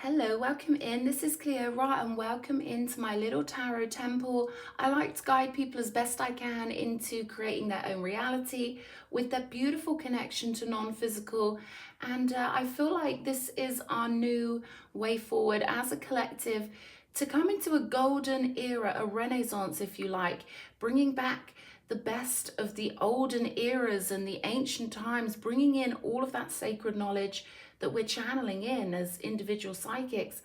Hello, welcome in. This is Cleo and welcome into my little tarot temple. I like to guide people as best I can into creating their own reality with their beautiful connection to non-physical. And I feel like this is our new way forward as a collective to come into a golden era, a renaissance, if you like, bringing back the best of the olden eras and the ancient times, bringing in all of that sacred knowledge that we're channeling in as individual psychics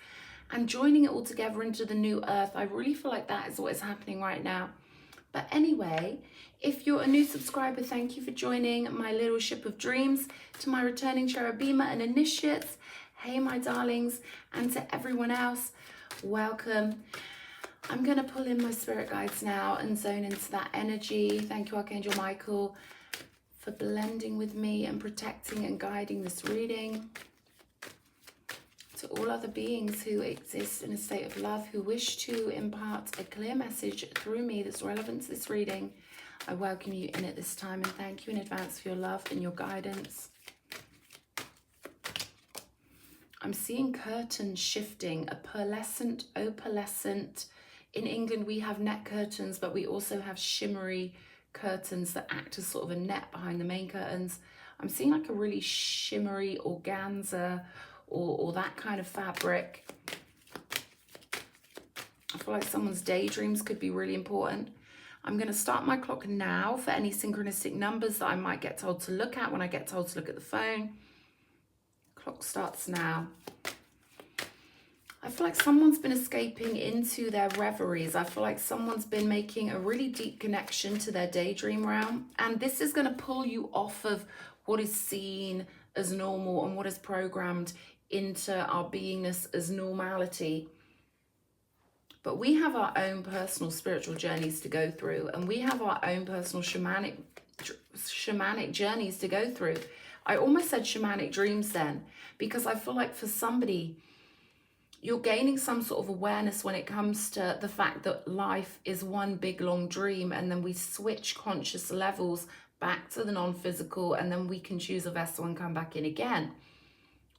and joining it all together into the new earth. I really feel like that is what is happening right now. But anyway, if you're a new subscriber, thank you for joining my little ship of dreams. To my returning cherubima and initiates, hey my darlings, and to everyone else, welcome. I'm going to pull in my spirit guides now and zone into that energy. Thank you, Archangel Michael, for blending with me and protecting and guiding this reading. To all other beings who exist in a state of love, who wish to impart a clear message through me that's relevant to this reading, I welcome you in at this time and thank you in advance for your love and your guidance. I'm seeing curtains shifting, a pearlescent, opalescent. In England, we have net curtains, but we also have shimmery curtains that act as sort of a net behind the main curtains. I'm seeing like a really shimmery organza or that kind of fabric. I feel like someone's daydreams could be really important. I'm going to start my clock now for any synchronistic numbers that I might get told to look at when I get told to look at the phone. Clock starts now. I feel like someone's been escaping into their reveries. I feel like someone's been making a really deep connection to their daydream realm. And this is going to pull you off of what is seen as normal and what is programmed into our beingness as normality. But we have our own personal spiritual journeys to go through, and we have our own personal shamanic journeys to go through. I almost said shamanic dreams then, because I feel like for somebody, you're gaining some sort of awareness when it comes to the fact that life is one big long dream, and then we switch conscious levels back to the non-physical, and then we can choose a vessel and come back in again,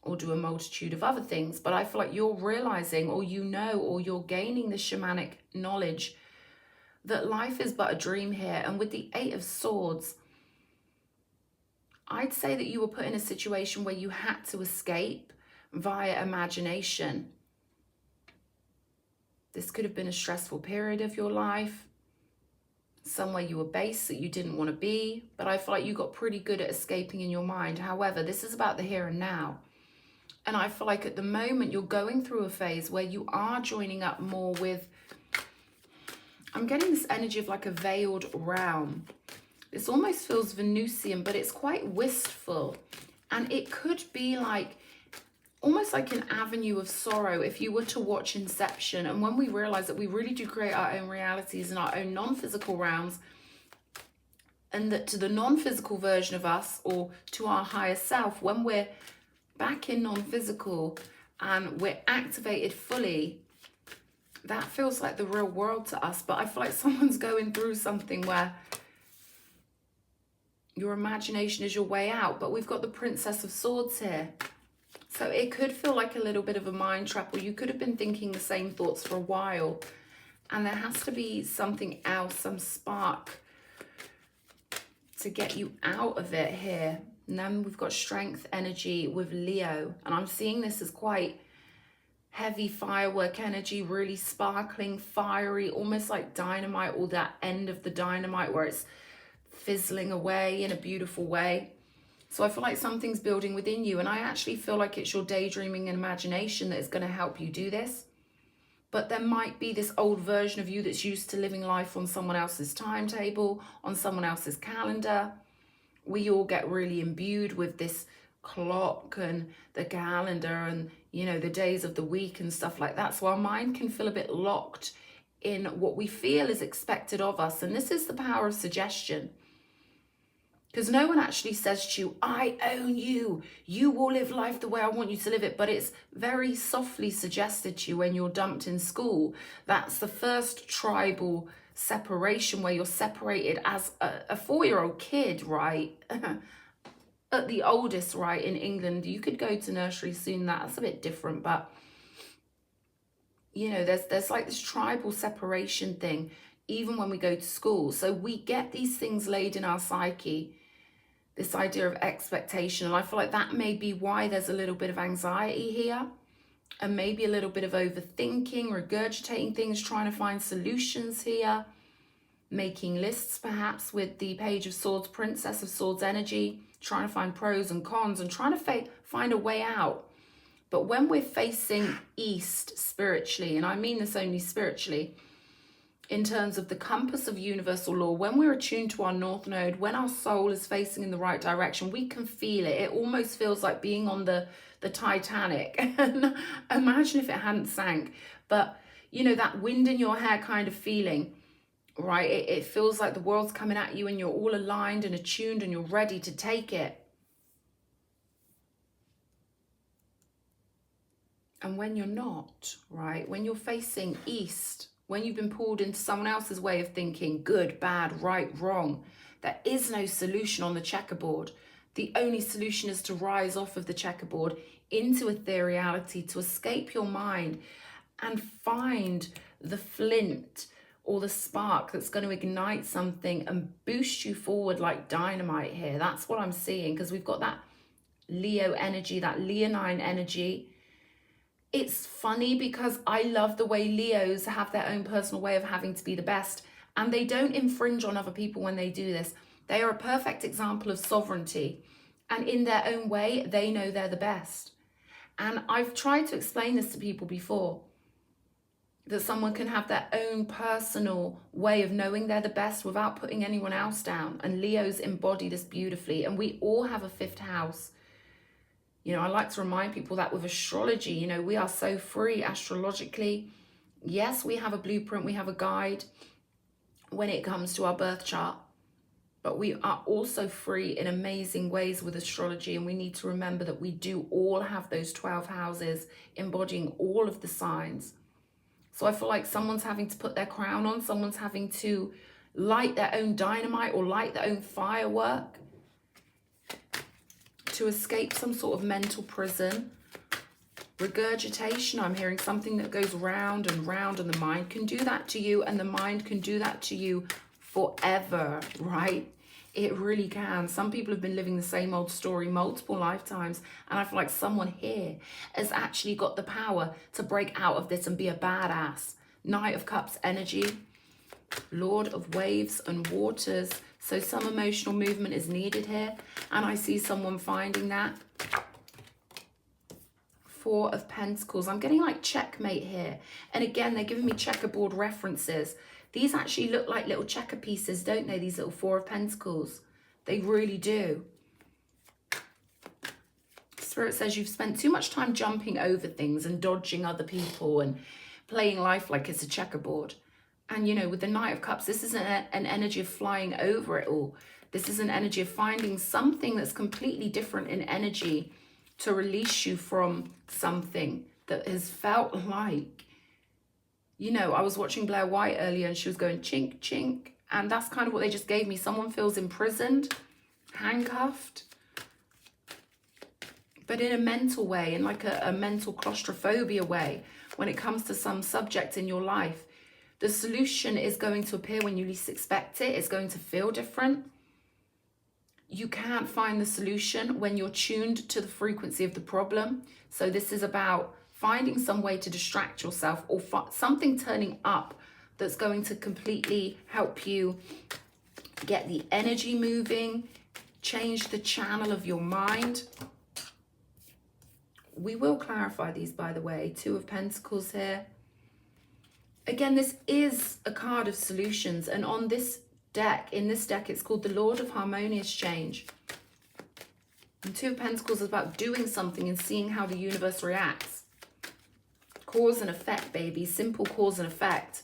or do a multitude of other things. But I feel like you're realizing, or you know, or you're gaining the shamanic knowledge that life is but a dream here. And with the Eight of Swords, I'd say that you were put in a situation where you had to escape via imagination. This could have been a stressful period of your life, somewhere you were based that you didn't want to be, but I feel like you got pretty good at escaping in your mind. However, this is about the here and now. And I feel like at the moment you're going through a phase where you are joining up more with, I'm getting this energy of like a veiled realm. This almost feels Venusian, but it's quite wistful. And it could be like, almost like an avenue of sorrow if you were to watch Inception. And when we realize that we really do create our own realities in our own non-physical realms, and that to the non-physical version of us, or to our higher self, when we're back in non-physical and we're activated fully, that feels like the real world to us. But I feel like someone's going through something where your imagination is your way out. But we've got the Princess of Swords here. So it could feel like a little bit of a mind trap, or you could have been thinking the same thoughts for a while. And there has to be something else, some spark to get you out of it here. And then we've got strength energy with Leo. And I'm seeing this as quite heavy firework energy, really sparkling, fiery, almost like dynamite, or that end of the dynamite where it's fizzling away in a beautiful way. So I feel like something's building within you, and I actually feel like it's your daydreaming and imagination that is going to help you do this. But there might be this old version of you that's used to living life on someone else's timetable, on someone else's calendar. We all get really imbued with this clock and the calendar and, you know, the days of the week and stuff like that. So our mind can feel a bit locked in what we feel is expected of us. And this is the power of suggestion. Because no one actually says to you, I own you. You will live life the way I want you to live it. But it's very softly suggested to you when you're dumped in school. That's the first tribal separation, where you're separated as a 4-year-old kid, right? At the oldest, right, in England. You could go to nursery soon. That's a bit different. But you know, there's like this tribal separation thing, even when we go to school. So we get these things laid in our psyche, this idea of expectation. And I feel like that may be why there's a little bit of anxiety here, and maybe a little bit of overthinking, regurgitating things, trying to find solutions here, making lists perhaps with the Page of Swords, Princess of Swords energy, trying to find pros and cons and trying to find a way out. But when we're facing east spiritually, and I mean this only spiritually, in terms of the compass of universal law, when we're attuned to our north node, when our soul is facing in the right direction, we can feel it. It almost feels like being on the Titanic. And imagine if it hadn't sank. But, you know, that wind in your hair kind of feeling, right? It feels like the world's coming at you and you're all aligned and attuned and you're ready to take it. And when you're not, right? When you're facing east, when you've been pulled into someone else's way of thinking, good, bad, right, wrong, there is no solution on the checkerboard. The only solution is to rise off of the checkerboard into ethereality, to escape your mind and find the flint or the spark that's going to ignite something and boost you forward like dynamite here. That's what I'm seeing, because we've got that Leo energy, that leonine energy. It's funny because I love the way Leos have their own personal way of having to be the best, and they don't infringe on other people when they do this. They are a perfect example of sovereignty, and in their own way, they know they're the best. And I've tried to explain this to people before, that someone can have their own personal way of knowing they're the best without putting anyone else down. And Leos embody this beautifully, and we all have a fifth house. You know, I like to remind people that with astrology, you know, we are so free astrologically. Yes, we have a blueprint, we have a guide when it comes to our birth chart, but we are also free in amazing ways with astrology. And we need to remember that we do all have those 12 houses embodying all of the signs. So I feel like someone's having to put their crown on, someone's having to light their own dynamite or light their own firework to escape some sort of mental prison. Regurgitation, I'm hearing something that goes round and round, and the mind can do that to you, and the mind can do that to you forever, right? It really can. Some people have been living the same old story multiple lifetimes, and I feel like someone here has actually got the power to break out of this and be a badass. Knight of Cups energy, Lord of Waves and Waters. So some emotional movement is needed here, and I see someone finding that. Four of Pentacles. I'm getting like checkmate here. And again, they're giving me checkerboard references. These actually look like little checker pieces, don't they? These little Four of Pentacles. They really do. Spirit says you've spent too much time jumping over things and dodging other people and playing life like it's a checkerboard. And, you know, with the Knight of Cups, this isn't an energy of flying over it all. This is an energy of finding something that's completely different in energy to release you from something that has felt like, you know, I was watching Blair White earlier and she was going chink, chink. And that's kind of what they just gave me. Someone feels imprisoned, handcuffed, but in a mental way, in like a mental claustrophobia way. When it comes to some subject in your life, the solution is going to appear when you least expect it. It's going to feel different. You can't find the solution when you're tuned to the frequency of the problem. So this is about finding some way to distract yourself, or something turning up that's going to completely help you get the energy moving, change the channel of your mind. We will clarify these, by the way. Two of Pentacles here. Again, this is a card of solutions, and on this deck, in this deck, it's called the Lord of Harmonious Change. And Two of Pentacles is about doing something and seeing how the universe reacts. Cause and effect, baby. Simple cause and effect.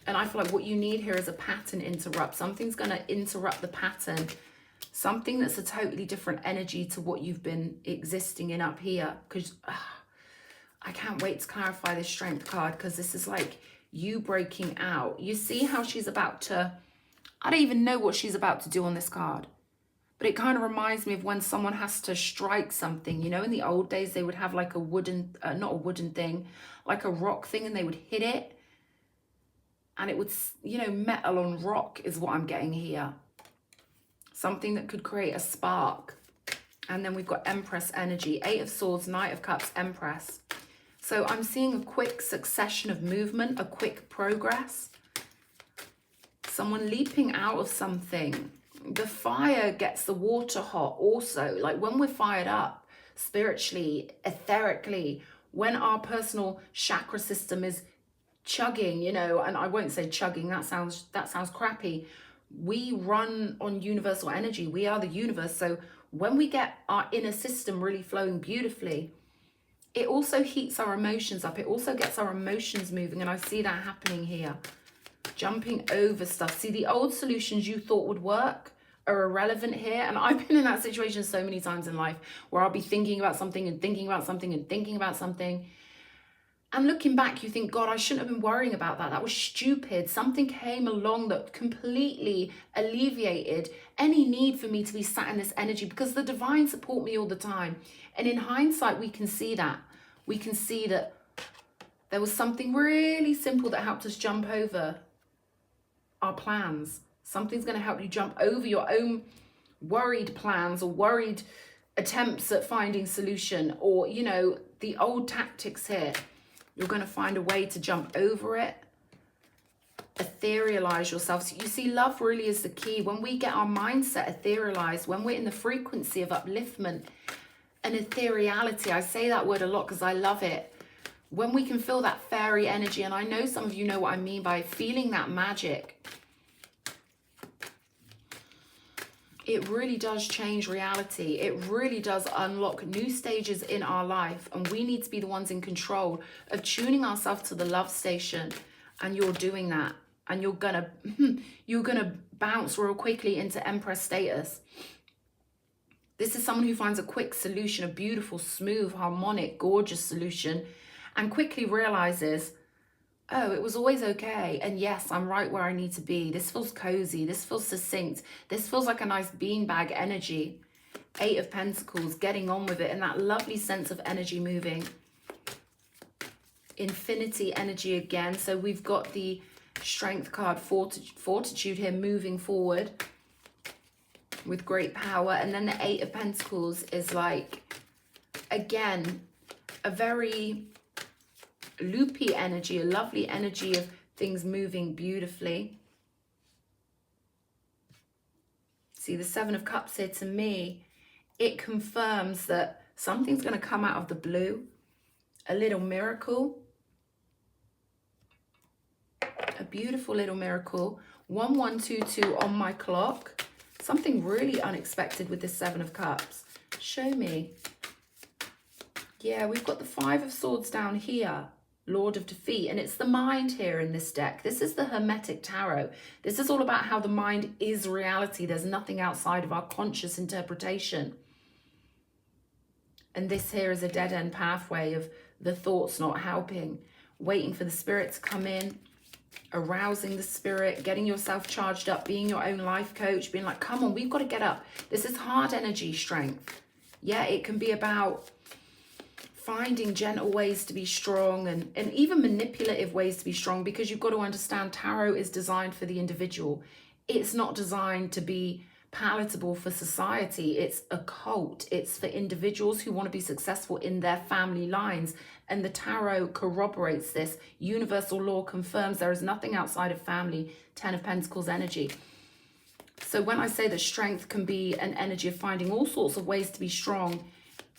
And I feel like what you need here is a pattern interrupt. Something's going to interrupt the pattern. Something that's a totally different energy to what you've been existing in up here. Because I can't wait to clarify this Strength card, because this is like you breaking out. You see how she's about to, I don't even know what she's about to do on this card. But it kind of reminds me of when someone has to strike something. You know, in the old days, they would have like a wooden, not a wooden thing, like a rock thing, and they would hit it. And it would, you know, metal on rock is what I'm getting here. Something that could create a spark. And then we've got Empress energy, 8 of Swords, Knight of Cups, Empress. So I'm seeing a quick succession of movement, a quick progress. Someone leaping out of something. The fire gets the water hot also. Like when we're fired up spiritually, etherically, when our personal chakra system is chugging, you know, and I won't say chugging, that sounds crappy. We run on universal energy. We are the universe. So when we get our inner system really flowing beautifully, it also heats our emotions up. It also gets our emotions moving. And I see that happening here. Jumping over stuff. See, the old solutions you thought would work are irrelevant here. And I've been in that situation so many times in life where I'll be thinking about something and thinking about something and thinking about something. And looking back, you think, God, I shouldn't have been worrying about that. That was stupid. Something came along that completely alleviated any need for me to be sat in this energy, because the divine support me all the time. And in hindsight, we can see that. We can see that there was something really simple that helped us jump over our plans. Something's going to help you jump over your own worried plans or worried attempts at finding solution, or, you know, the old tactics here. You're going to find a way to jump over it. Etherealize yourself. So you see, love really is the key. When we get our mindset etherealized, when we're in the frequency of upliftment and ethereality, I say that word a lot because I love it. When we can feel that fairy energy, and I know some of you know what I mean by feeling that magic, it really does change reality. It really does unlock new stages in our life. And we need to be the ones in control of tuning ourselves to the love station. And you're doing that. And you're gonna bounce real quickly into Empress status. This is someone who finds a quick solution, a beautiful, smooth, harmonic, gorgeous solution, and quickly realizes, oh, it was always okay. And yes, I'm right where I need to be. This feels cozy. This feels succinct. This feels like a nice beanbag energy. 8 of Pentacles, getting on with it, and that lovely sense of energy moving. Infinity energy again. So we've got the Strength card, fortitude here, moving forward with great power. And then the 8 of Pentacles is like, again, a very loopy energy, a lovely energy of things moving beautifully. See, the 7 of Cups here, to me, it confirms that something's going to come out of the blue, a little miracle, a beautiful little miracle. 1122 on my clock. Something really unexpected with this 7 of Cups. Show me. Yeah, we've got the 5 of Swords down here. Lord of Defeat, and it's the mind here in this deck. This is the Hermetic Tarot. This is all about how the mind is reality. There's nothing outside of our conscious interpretation. And this here is a dead-end pathway of the thoughts not helping, waiting for the spirit to come in, arousing the spirit, getting yourself charged up, being your own life coach, being like, come on, we've got to get up. This is hard energy strength. Yeah, it can be about finding gentle ways to be strong and even manipulative ways to be strong, because you've got to understand tarot is designed for the individual. It's not designed to be palatable for society. It's a cult. It's for individuals who want to be successful in their family lines. And the tarot corroborates this. Universal law confirms there is nothing outside of family. 10 of Pentacles energy. So when I say that strength can be an energy of finding all sorts of ways to be strong,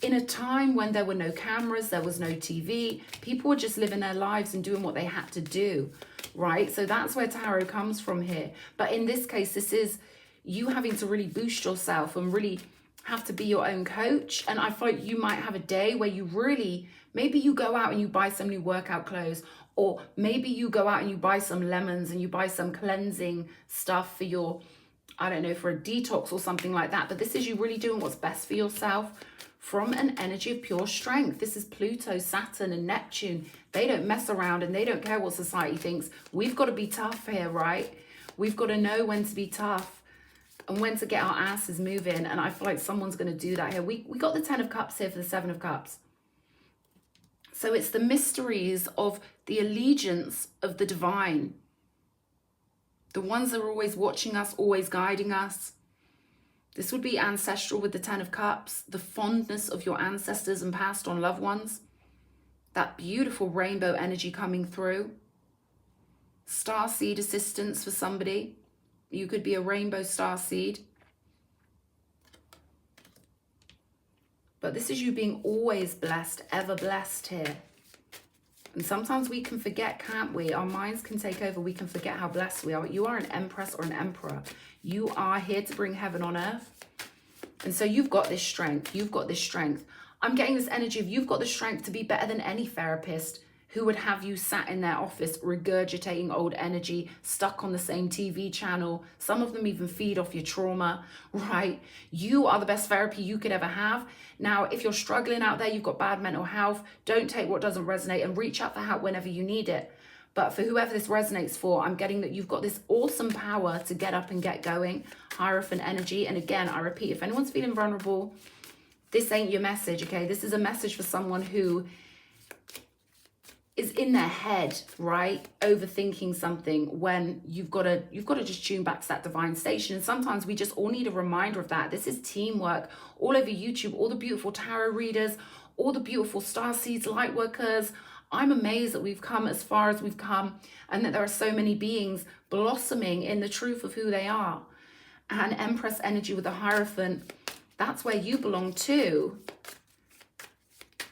in a time when there were no cameras, there was no TV, people were just living their lives and doing what they had to do, right? So that's where tarot comes from here. But in this case, this is you having to really boost yourself and really have to be your own coach. And I feel like you might have a day where you really, maybe you go out and you buy some new workout clothes, or maybe you go out and you buy some lemons and you buy some cleansing stuff for your, I don't know, for a detox or something like that. But this is you really doing what's best for yourself from an energy of pure strength. This is Pluto, Saturn, and Neptune. They don't mess around and they don't care what society thinks. We've got to be tough here, right? We've got to know when to be tough. and when to get our asses moving. And I feel like someone's going to do that here. We got the 10 of Cups here for the 7 of Cups. So it's the mysteries of the allegiance of the divine. The ones that are always watching us, always guiding us. This would be ancestral with the 10 of Cups. The fondness of your ancestors and passed on loved ones. That beautiful rainbow energy coming through. Starseed assistance for somebody. You could be a rainbow starseed. But this is you being always blessed, ever blessed here. And sometimes we can forget, can't we? Our minds can take over. We can forget how blessed we are. You are an empress or an emperor. You are here to bring heaven on earth. And so you've got this strength. You've got this strength. I'm getting this energy of you've got the strength to be better than any therapist who would have you sat in their office regurgitating old energy, stuck on the same TV channel. Some of them even feed off your trauma, right? You are the best therapy you could ever have. Now, if you're struggling out there, you've got bad mental health, don't take what doesn't resonate and reach out for help whenever you need it. But for whoever this resonates for, I'm getting that you've got this awesome power to get up and get going, Hierophant energy. And again, I repeat, if anyone's feeling vulnerable, this ain't your message, okay? This is a message for someone who is in their head, right? Overthinking something when you've got to just tune back to that divine station. And sometimes we just all need a reminder of that. This is teamwork all over YouTube, all the beautiful tarot readers, all the beautiful starseeds, light workers. I'm amazed that we've come as far as we've come and that there are so many beings blossoming in the truth of who they are. And Empress energy with the Hierophant, that's where you belong too.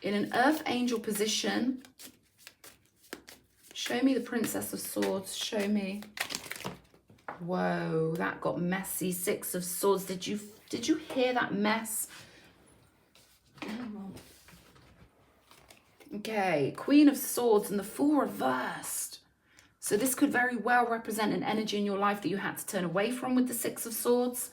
In an Earth Angel position. Show me the Princess of Swords. Show me. Whoa, that got messy. 6 of Swords. Did you hear that mess? Okay, Queen of Swords and the Fool reversed. So this could very well represent an energy in your life that you had to turn away from with the 6 of Swords.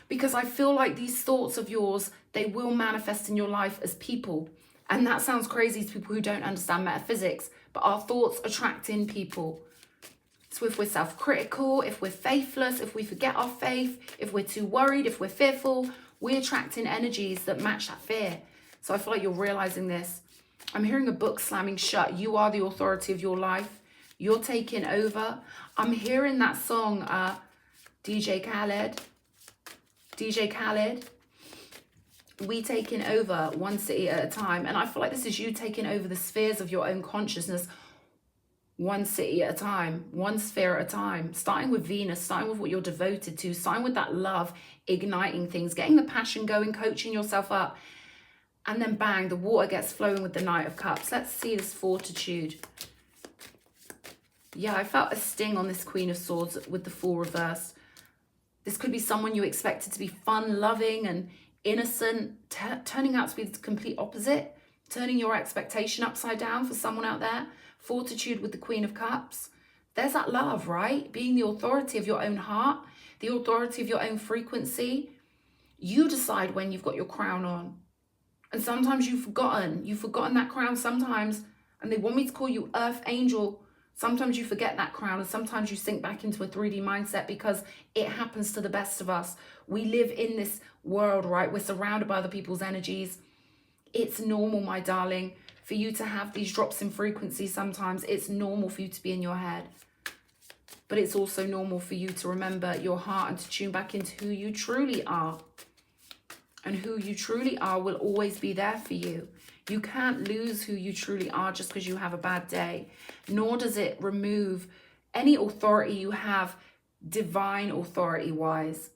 Because I feel like these thoughts of yours, they will manifest in your life as people. And that sounds crazy to people who don't understand metaphysics, but our thoughts attract in people. So if we're self-critical, if we're faithless, if we forget our faith, if we're too worried, if we're fearful, we attract in energies that match that fear. So I feel like you're realizing this. I'm hearing a book slamming shut. You are the authority of your life. You're taking over. I'm hearing that song, DJ Khaled. We taking over one city at a time. And I feel like this is you taking over the spheres of your own consciousness, one city at a time, one sphere at a time, starting with Venus, starting with what you're devoted to, starting with that love, igniting things, getting the passion going, coaching yourself up. And then bang, the water gets flowing with the Knight of Cups. Let's see this fortitude. Yeah, I felt a sting on this Queen of Swords with the Fool reversed. This could be someone you expected to be fun, loving, and innocent, turning out to be the complete opposite, turning your expectation upside down for someone out there. Fortitude with the Queen of Cups. There's that love, right? Being the authority of your own heart, the authority of your own frequency. You decide when you've got your crown on. And sometimes you've forgotten that crown sometimes, and they want me to call you Earth Angel. Sometimes you forget that crown, and sometimes you sink back into a 3D mindset because it happens to the best of us. We live in this world, right? We're surrounded by other people's energies. It's normal, my darling, for you to have these drops in frequency sometimes. It's normal for you to be in your head. But it's also normal for you to remember your heart and to tune back into who you truly are. And who you truly are will always be there for you. You can't lose who you truly are just because you have a bad day. Nor does it remove any authority you have, divine authority-wise.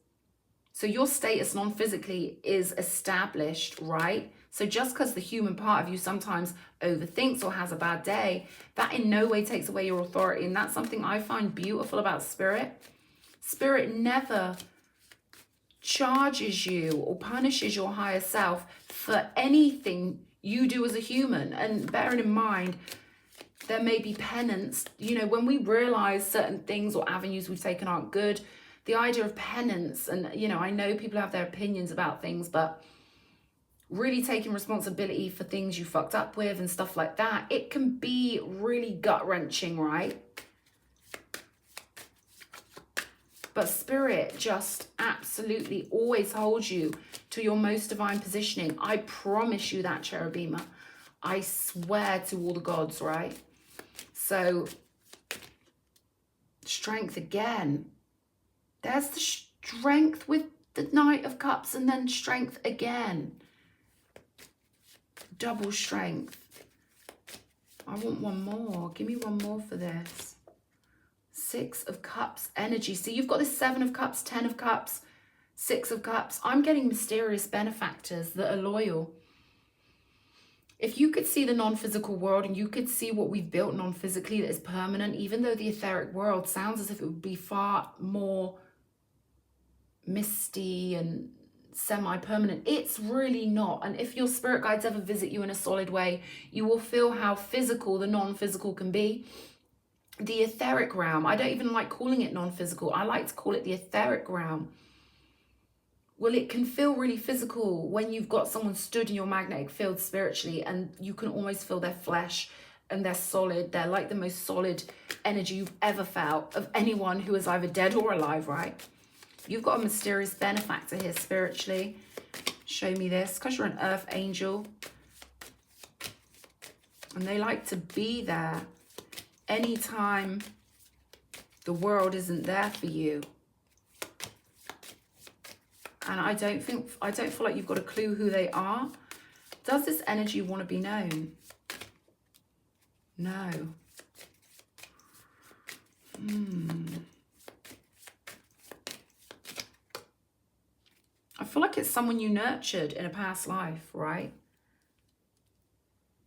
So your status non-physically is established, right? So just because the human part of you sometimes overthinks or has a bad day, that in no way takes away your authority. And that's something I find beautiful about Spirit. Spirit never charges you or punishes your higher self for anything you do as a human. And bearing in mind, there may be penance. You know, when we realize certain things or avenues we've taken aren't good, the idea of penance, and, you know, I know people have their opinions about things, but really taking responsibility for things you fucked up with and stuff like that, it can be really gut-wrenching, right? But Spirit just absolutely always holds you to your most divine positioning. I promise you that, Cherubima. I swear to all the gods, right? So, strength again. There's the strength with the Knight of Cups, and then strength again. Double strength. I want one more. Give me one more for this. 6 of Cups energy. So you've got this 7 of Cups, 10 of Cups, 6 of Cups. I'm getting mysterious benefactors that are loyal. If you could see the non-physical world and you could see what we've built non-physically that is permanent, even though the etheric world sounds as if it would be far more misty and semi-permanent, it's really not. And if your spirit guides ever visit you in a solid way, you will feel how physical the non-physical can be. The etheric realm, I don't even like calling it non-physical, I like to call it the etheric realm. Well, it can feel really physical when you've got someone stood in your magnetic field spiritually, and you can almost feel their flesh and they're solid. They're like the most solid energy you've ever felt of anyone who is either dead or alive, right? You've got a mysterious benefactor here spiritually. Show me this, because you're an earth angel. And they like to be there anytime the world isn't there for you. And I don't feel like you've got a clue who they are. Does this energy want to be known? No. I feel like it's someone you nurtured in a past life, right?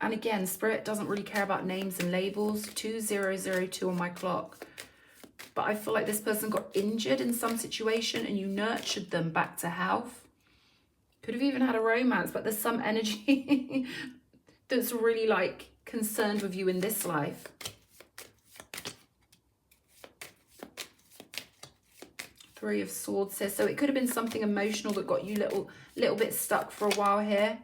And again, Spirit doesn't really care about names and labels. 2002 on my clock. But I feel like this person got injured in some situation and you nurtured them back to health. Could have even had a romance, but there's some energy that's really like concerned with you in this life. Three of Swords here. So it could have been something emotional that got you little bit stuck for a while here.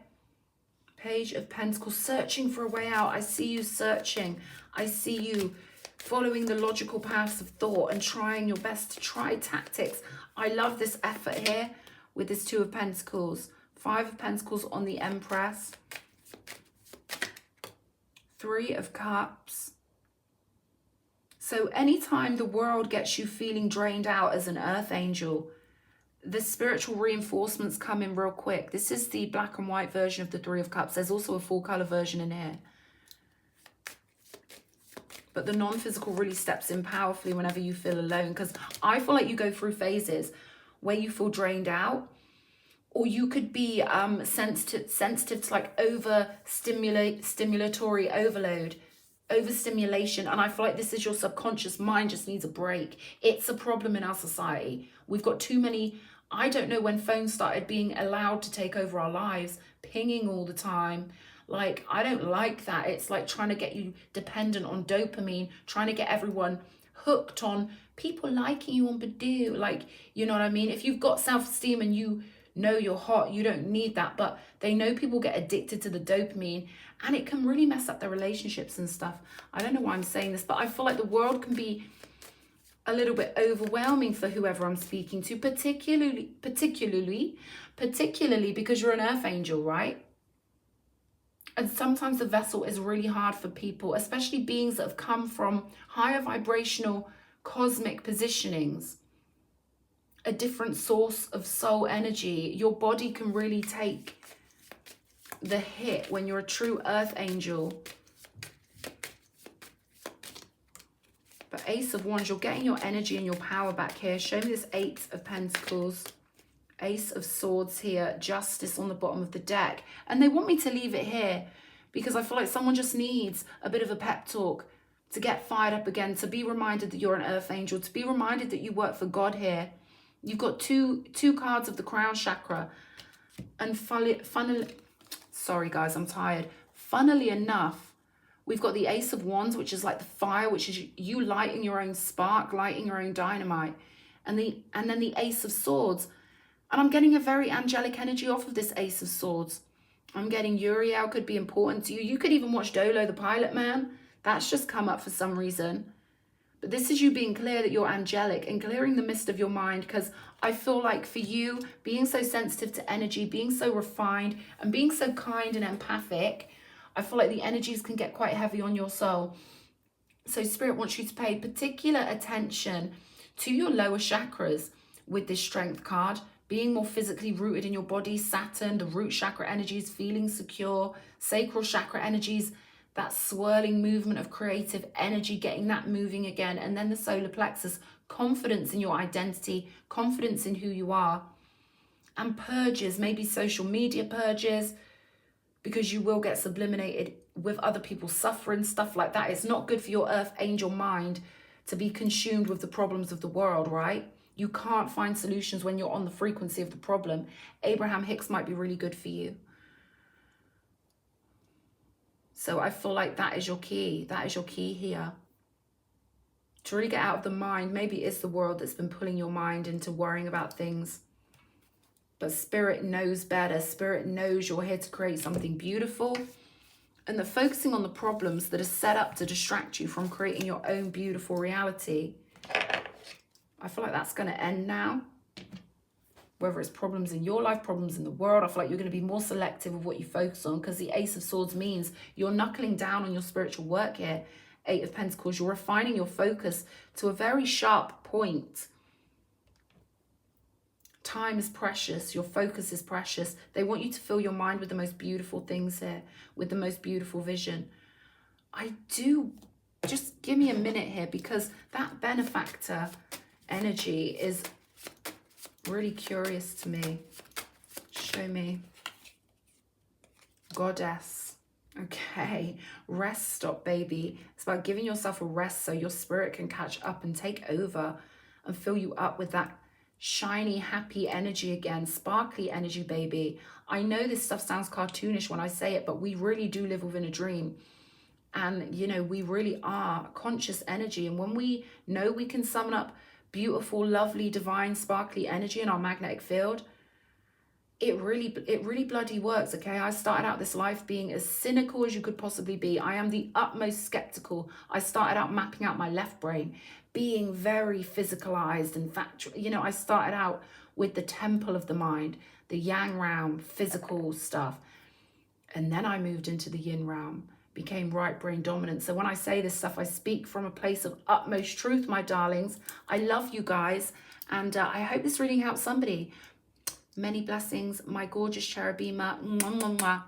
Page of Pentacles, searching for a way out. I see you searching. I see you following the logical paths of thought and trying your best to try tactics. I love this effort here with this 2 of Pentacles. 5 of Pentacles on the Empress. 3 of Cups. So anytime the world gets you feeling drained out as an earth angel, the spiritual reinforcements come in real quick. This is the black and white version of the 3 of Cups. There's also a full color version in here. But the non-physical really steps in powerfully whenever you feel alone. Because I feel like you go through phases where you feel drained out. Or you could be sensitive to like stimulatory overload. Overstimulation. And I feel like this is your subconscious mind just needs a break. It's a problem in our society. We've got too many... I don't know when phones started being allowed to take over our lives. Pinging all the time. Like, I don't like that. It's like trying to get you dependent on dopamine, trying to get everyone hooked on people liking you on Badoo. Like, you know what I mean? If you've got self-esteem and you know you're hot, you don't need that. But they know people get addicted to the dopamine and it can really mess up their relationships and stuff. I don't know why I'm saying this, but I feel like the world can be a little bit overwhelming for whoever I'm speaking to, particularly because you're an earth angel, right? And sometimes the vessel is really hard for people, especially beings that have come from higher vibrational cosmic positionings, a different source of soul energy. Your body can really take the hit when you're a true earth angel. But Ace of Wands, you're getting your energy and your power back here. Show me this 8 of Pentacles. Ace of Swords here, Justice on the bottom of the deck. And they want me to leave it here because I feel like someone just needs a bit of a pep talk to get fired up again, to be reminded that you're an earth angel, to be reminded that you work for God here. You've got two cards of the crown chakra. And sorry guys, I'm tired. Funnily enough, we've got the Ace of Wands, which is like the fire, which is you lighting your own spark, lighting your own dynamite. And then the Ace of Swords. And I'm getting a very angelic energy off of this Ace of Swords. I'm getting Uriel could be important to you. You could even watch Dolo, the Pilot Man. That's just come up for some reason. But this is you being clear that you're angelic and clearing the mist of your mind, because I feel like for you, being so sensitive to energy, being so refined and being so kind and empathic, I feel like the energies can get quite heavy on your soul. So Spirit wants you to pay particular attention to your lower chakras with this Strength card, being more physically rooted in your body. Saturn, the root chakra energies, feeling secure, sacral chakra energies, that swirling movement of creative energy, getting that moving again. And then the solar plexus, confidence in your identity, confidence in who you are. And purges, maybe social media purges, because you will get subliminated with other people's suffering, stuff like that. It's not good for your earth angel mind to be consumed with the problems of the world, right? You can't find solutions when you're on the frequency of the problem. Abraham Hicks might be really good for you. So I feel like that is your key. That is your key here. To really get out of the mind. Maybe it's the world that's been pulling your mind into worrying about things. But Spirit knows better. Spirit knows you're here to create something beautiful. And that focusing on the problems that are set up to distract you from creating your own beautiful reality, I feel like that's going to end now. Whether it's problems in your life, problems in the world, I feel like you're going to be more selective of what you focus on, because the Ace of Swords means you're knuckling down on your spiritual work here. 8 of Pentacles, you're refining your focus to a very sharp point. Time is precious. Your focus is precious. They want you to fill your mind with the most beautiful things here, with the most beautiful vision. Just give me a minute here, because that benefactor energy is really curious to me. Show me. Goddess. Okay. Rest stop, baby. It's about giving yourself a rest so your spirit can catch up and take over and fill you up with that shiny, happy energy again. Sparkly energy, baby. I know this stuff sounds cartoonish when I say it, but we really do live within a dream. And, you know, we really are conscious energy. And when we know we can summon up beautiful, lovely, divine, sparkly energy in our magnetic field, it really bloody works. Okay, I started out this life being as cynical as you could possibly be. I am the utmost skeptical. I started out mapping out my left brain, being very physicalized and factual. You know, I started out with the temple of the mind, the yang realm, physical stuff, and then I moved into the yin realm, became right brain dominant. So when I say this stuff, I speak from a place of utmost truth, my darlings. I love you guys, and I hope this reading helps somebody. Many blessings, my gorgeous cherubima. Mwah, mwah, mwah.